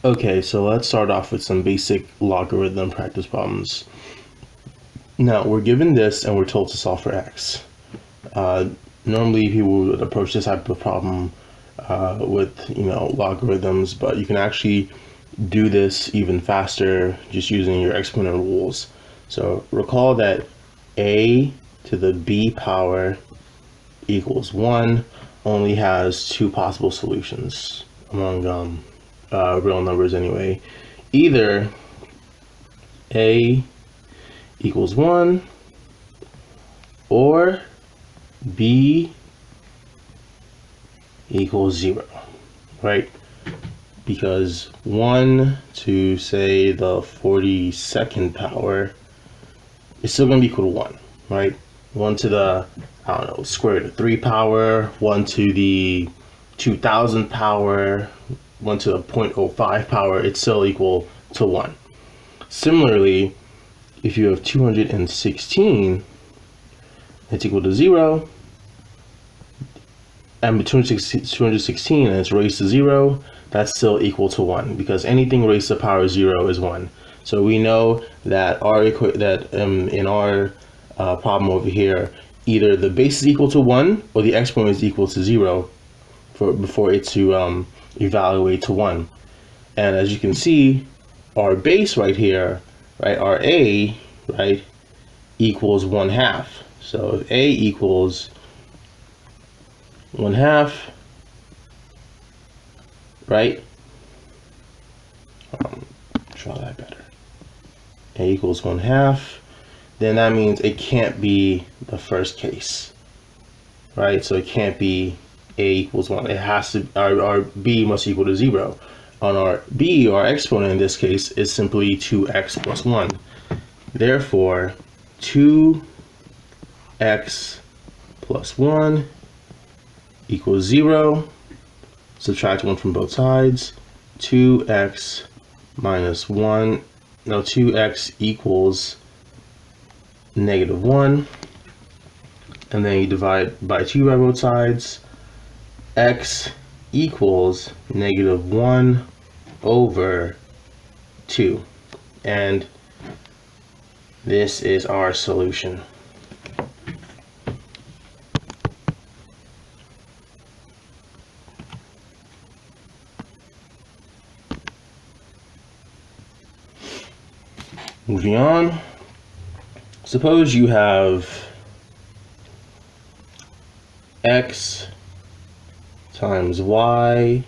Okay, so let's start off with some basic logarithm practice problems. Now, we're given this and we're told to solve for x. Normally, people would approach this type of problem with, logarithms, but you can actually do this even faster just using your exponent rules. So recall that a to the b power equals 1 only has two possible solutions among real numbers anyway. Either a equals 1 or b equals 0, right? Because 1 to, say, the 42nd power is still going to be equal to 1, right? 1 to the, square root of 3 power, 1 to the 2000 power, 1 to the 0.05 power, it's still equal to 1. Similarly, if you have 216, it's equal to 0, and between 216 and it's raised to 0, that's still equal to 1, because anything raised to the power of 0 is 1. So we know that in our problem over here, either the base is equal to 1 or the exponent is equal to 0 before it to evaluate to 1. And as you can see, our base right here, right, our a, right, equals 1/2. So if a equals 1/2, right? Draw that better. A equals 1/2. Then that means it can't be the first case, right? So it can't be a equals 1. It has to, our b must equal to 0. On our b, our exponent in this case is simply 2x plus 1. Therefore, 2x plus 1 equals 0. Subtract 1 from both sides. 2x minus 1. Now 2x equals -1. And then you divide by 2 by both sides. X equals -1 over 2. And this is our solution. Moving on, suppose you have x times y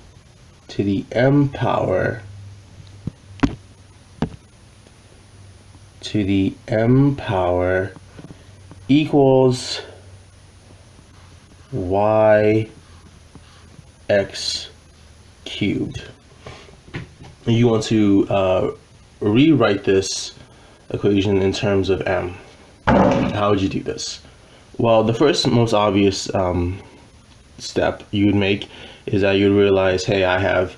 to the m power equals y x cubed. And you want to rewrite this equation in terms of m. How would you do this? Well, the first most obvious step you would make is that you'd realize, hey, I have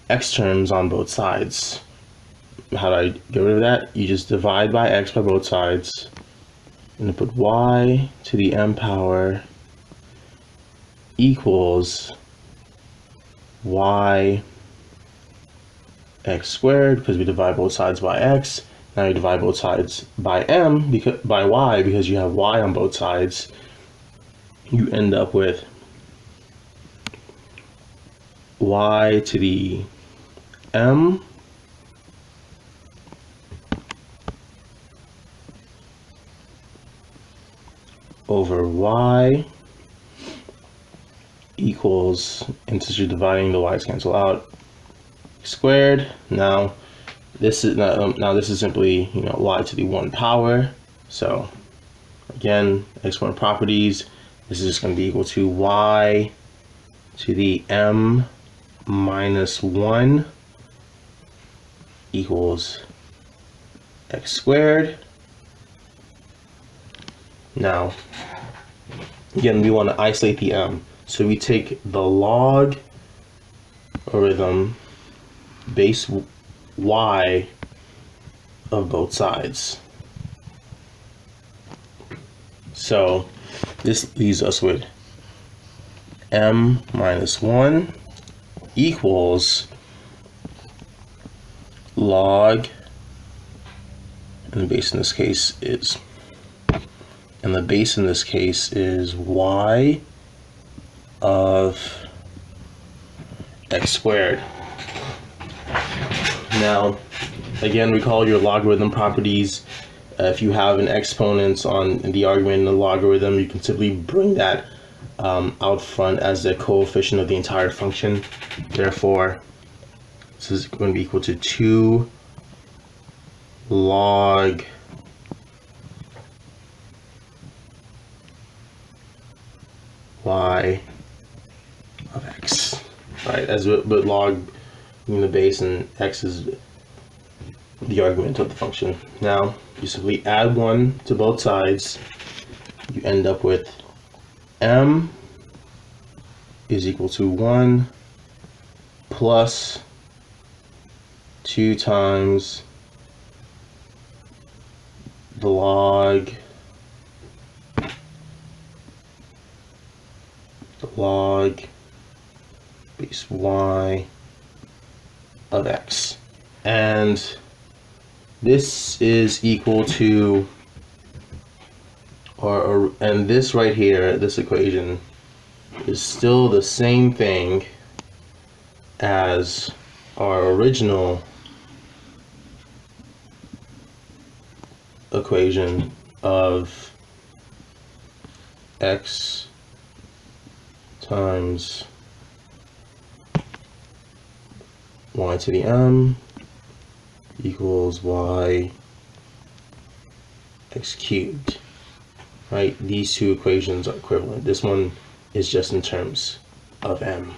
x terms on both sides. How do I get rid of that? You just divide by x by both sides, and put y to the m power equals y x squared, because we divide both sides by x. Now you divide both sides by by y, because you have y on both sides. You end up with y to the m over y equals, and since you're dividing, the y's cancel out, squared. Now this is simply, y to the 1 power. So again, exponent properties, this is just going to be equal to y to the m minus 1 equals x squared. Now, again, we want to isolate the m. So we take the logarithm base y of both sides. So this leaves us with m minus 1 equals log, and the base in this case is, y of x squared. Now, again, recall your logarithm properties. If you have an exponent on the argument in the logarithm, you can simply bring that out front as the coefficient of the entire function. Therefore, this is going to be equal to 2 log y of x, right? As with log in the base and x is the argument of the function. Now you simply add 1 to both sides. You end up with m is equal to 1 plus 2 times the log base y of x, and this is equal to, and this right here, this equation is still the same thing as our original equation of x times y to the m equals y x cubed, right? These two equations are equivalent. This one is just in terms of m.